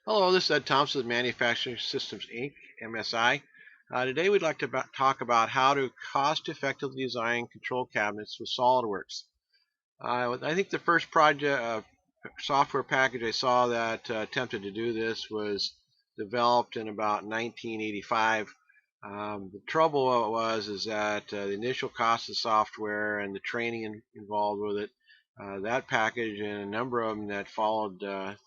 Hello, this is Ed Thompson with Manufacturing Systems Inc., MSI. Today we'd like to talk about how to cost-effectively design control cabinets with Solidworks. I think the first project software package I saw that attempted to do this was developed in about 1985. The trouble was is that the initial cost of software and the training involved with it, that package and a number of them that followed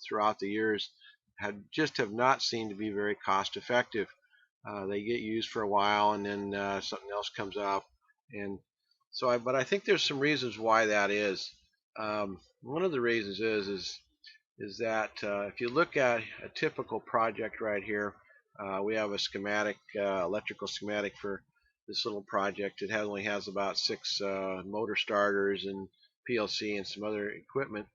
throughout the years have not seemed to be very cost effective. They get used for a while and then something else comes up, and but I think there's some reasons why that is. One of the reasons is that if you look at a typical project right here, we have a schematic, electrical schematic for this little project. It only has about six motor starters and PLC and some other equipment.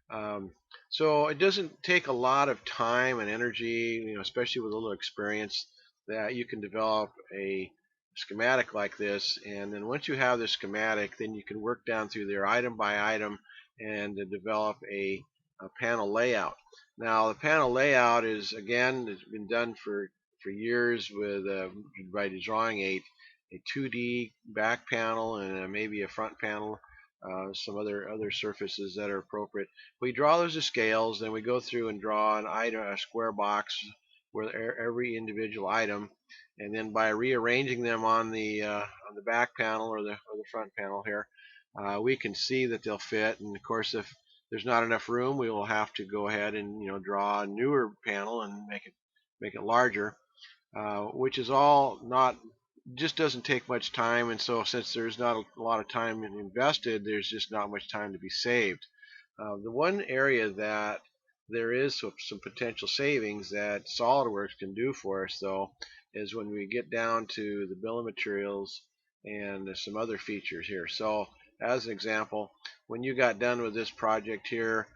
Um, so it doesn't take a lot of time and energy, especially with a little experience, that you can develop a schematic like this. And then once you have the schematic, then you can work down through there item by item and develop a panel layout. Now the panel layout is again has been done for years with by drawing a 2D back panel and maybe a front panel, some other surfaces that are appropriate. We draw those as scales, then we go through and draw a square box where every individual item, and then by rearranging them on the back panel or the front panel here, we can see that they'll fit. And of course, if there's not enough room, we will have to go ahead and draw a newer panel and make it larger, which is all not just doesn't take much time. And so since there's not a lot of time invested, there's just not much time to be saved. The one area that there is some potential savings that SolidWorks can do for us, though, is when we get down to the bill of materials and some other features here. So, as an example, when you got done with this project here,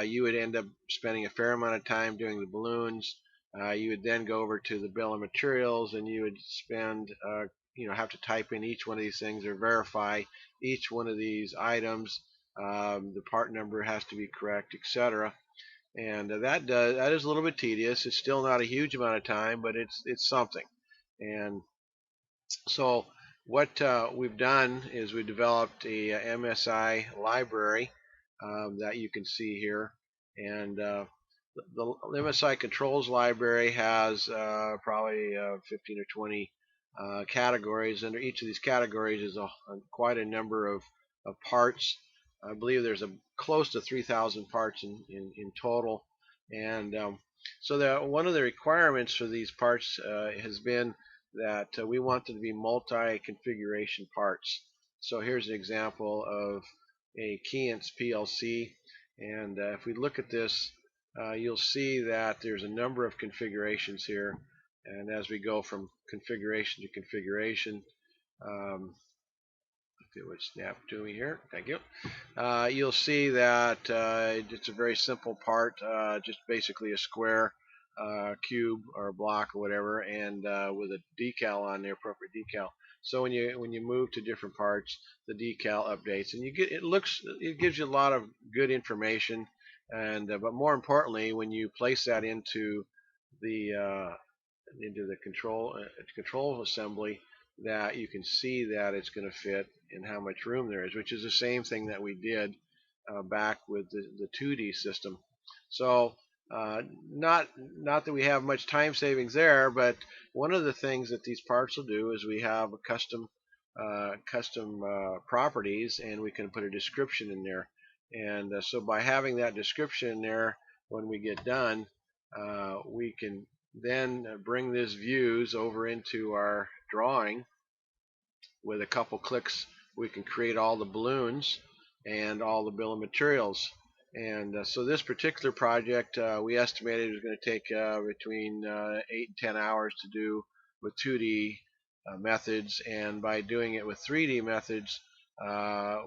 you would end up spending a fair amount of time doing the balloons. You would then go over to the bill of materials, and you would spend, have to type in each one of these things or verify each one of these items. The part number has to be correct, etc. And that is a little bit tedious. It's still not a huge amount of time, but it's something. And so what we've done is we developed a MSI library that you can see here, and the MSI Controls Library has probably 15 or 20 categories. Under each of these categories is quite a number of parts. I believe there's close to 3,000 parts in total. And so one of the requirements for these parts has been that we want them to be multi-configuration parts. So here's an example of a Keyence PLC. And if we look at this, you'll see that there's a number of configurations here. And as we go from configuration to configuration, if it would snap to me here, thank you. You'll see that it's a very simple part, just basically a square, cube, or block, or whatever, and with a decal on there, appropriate decal. So when you move to different parts, the decal updates, and it gives you a lot of good information, and but more importantly, when you place that the uh, into the control assembly, that you can see that it's going to fit and how much room there is, which is the same thing that we did back with the 2D system. So not that we have much time savings there, but one of the things that these parts will do is we have a custom properties, and we can put a description in there. And so by having that description in there, when we get done, we can then bring this views over into our drawing. With a couple clicks, we can create all the balloons and all the bill of materials. And so this particular project, we estimated it was going to take between 8 and 10 hours to do with 2D methods, and by doing it with 3D methods,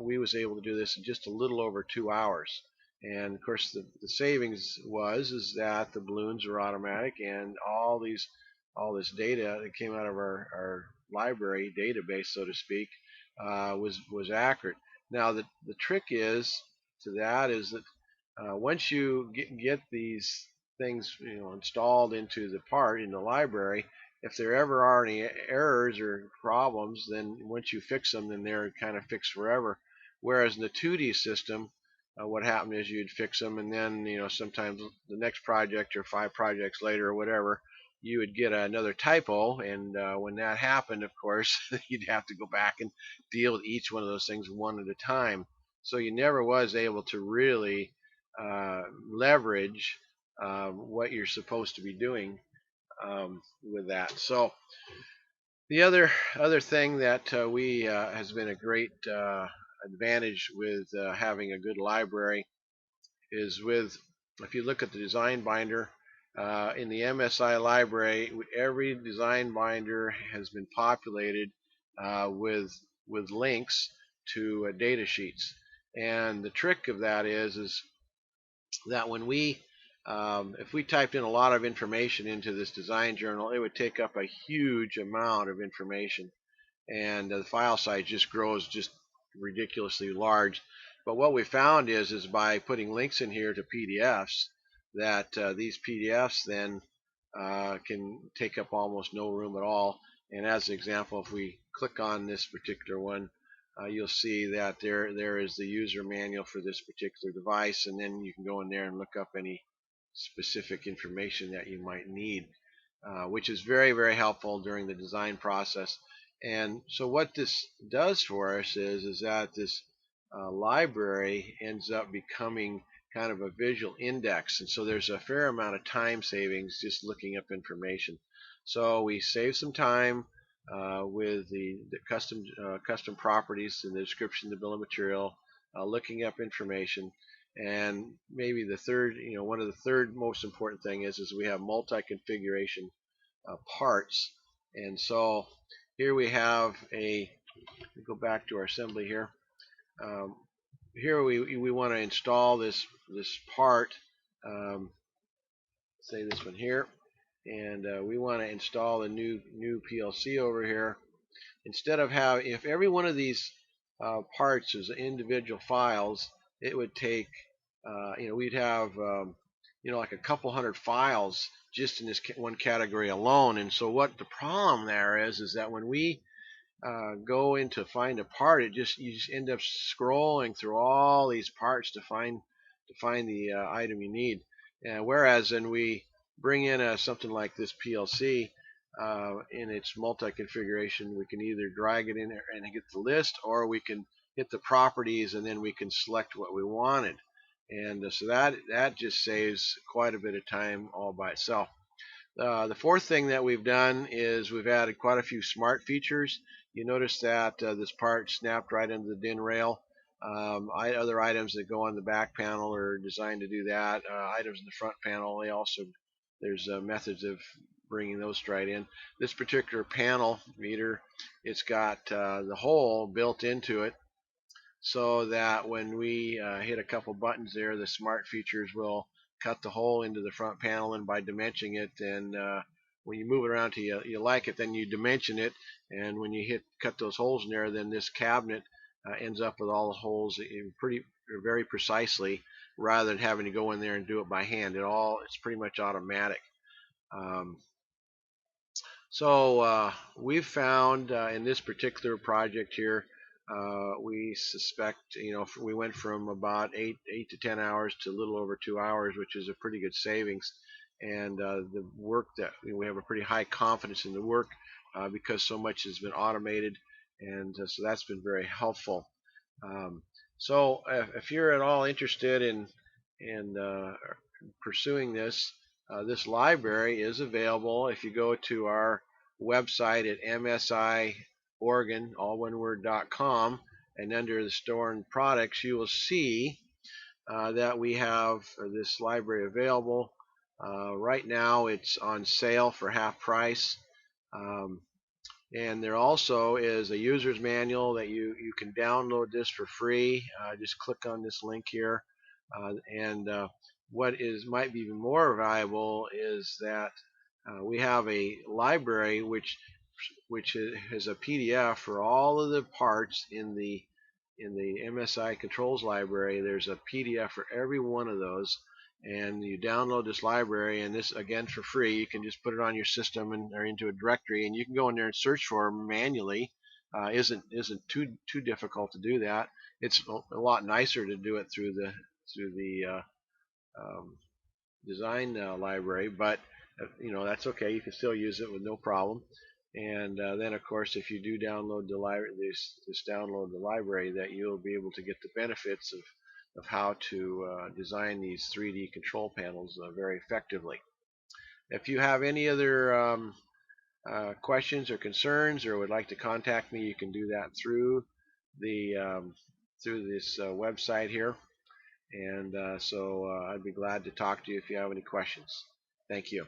we was able to do this in just a little over 2 hours. And of course, the savings is that the balloons are automatic, and all this data that came out of our library database, so to speak, was accurate. Now the trick is to that is that once you get these things installed into the part in the library, if there ever are any errors or problems, then once you fix them, then they're kind of fixed forever. Whereas in the 2D system, what happened is you'd fix them, and then sometimes the next project or 5 projects later or whatever, you would get another typo, and when that happened, of course, you'd have to go back and deal with each one of those things one at a time. So you never was able to really leverage what you're supposed to be doing with that. So the other thing that we has been a great advantage with having a good library is with, if you look at the design binder in the MSI library, every design binder has been populated with links to data sheets. And the trick of that is that when if we typed in a lot of information into this design journal, it would take up a huge amount of information, and the file size just grows just ridiculously large. But what we found is by putting links in here to PDFs, that these PDFs then can take up almost no room at all. And as an example, if we click on this particular one, you'll see that there is the user manual for this particular device, and then you can go in there and look up any specific information that you might need, which is very, very helpful during the design process. And so what this does for us is that this library ends up becoming kind of a visual index, and so there's a fair amount of time savings just looking up information. So we save some time with the custom properties in the description, the bill of material, looking up information. And maybe the third, one of the third most important thing is we have multi-configuration parts. And so here we have go back to our assembly here. Here we want to install this part, say this one here, and we want to install a new PLC over here. Instead of if every one of these parts is individual files, it would take, we'd have, like a couple hundred files just in this one category alone. And so what the problem there is that when we go in to find a part, you just end up scrolling through all these parts to find the item you need. And whereas when we bring in something like this PLC in its multi-configuration, we can either drag it in there and get the list, or we can hit the properties and then we can select what we wanted. And so that just saves quite a bit of time all by itself. The fourth thing that we've done is we've added quite a few smart features. You notice that this part snapped right into the DIN rail. Other items that go on the back panel are designed to do that. Items in the front panel, there's methods of bringing those straight in. This particular panel meter, it's got the hole built into it, so that when we hit a couple buttons there, the smart features will cut the hole into the front panel, and by dimensioning it, and when you move it around till you like it, then you dimension it, and when you cut those holes in there, then this cabinet ends up with all the holes very precisely, rather than having to go in there and do it by hand. It's pretty much automatic. So we've found in this particular project here, we suspect, we went from about 8 to 10 hours to a little over 2 hours, which is a pretty good savings. And the work that we have a pretty high confidence in the work because so much has been automated, and so that's been very helpful. So if you're at all interested in pursuing this, this library is available. If you go to our website at MSI all one word.com, and under the store and products, you will see that we have this library available. Right now it's on sale for half price. And there also is a user's manual that you can download this for free. Just click on this link here. And what might be even more valuable is that we have a library which has a PDF for all of the parts in the MSI Controls Library. There's a PDF for every one of those, and you download this library, and this again for free. You can just put it on your system or into a directory, and you can go in there and search for them manually. Isn't too difficult to do that. It's a lot nicer to do it through the um, design library, but that's okay. You can still use it with no problem. And then, of course, if you do download the library, this download the library, that you'll be able to get the benefits of how to design these 3D control panels very effectively. If you have any other questions or concerns, or would like to contact me, you can do that through this website here. And so I'd be glad to talk to you if you have any questions. Thank you.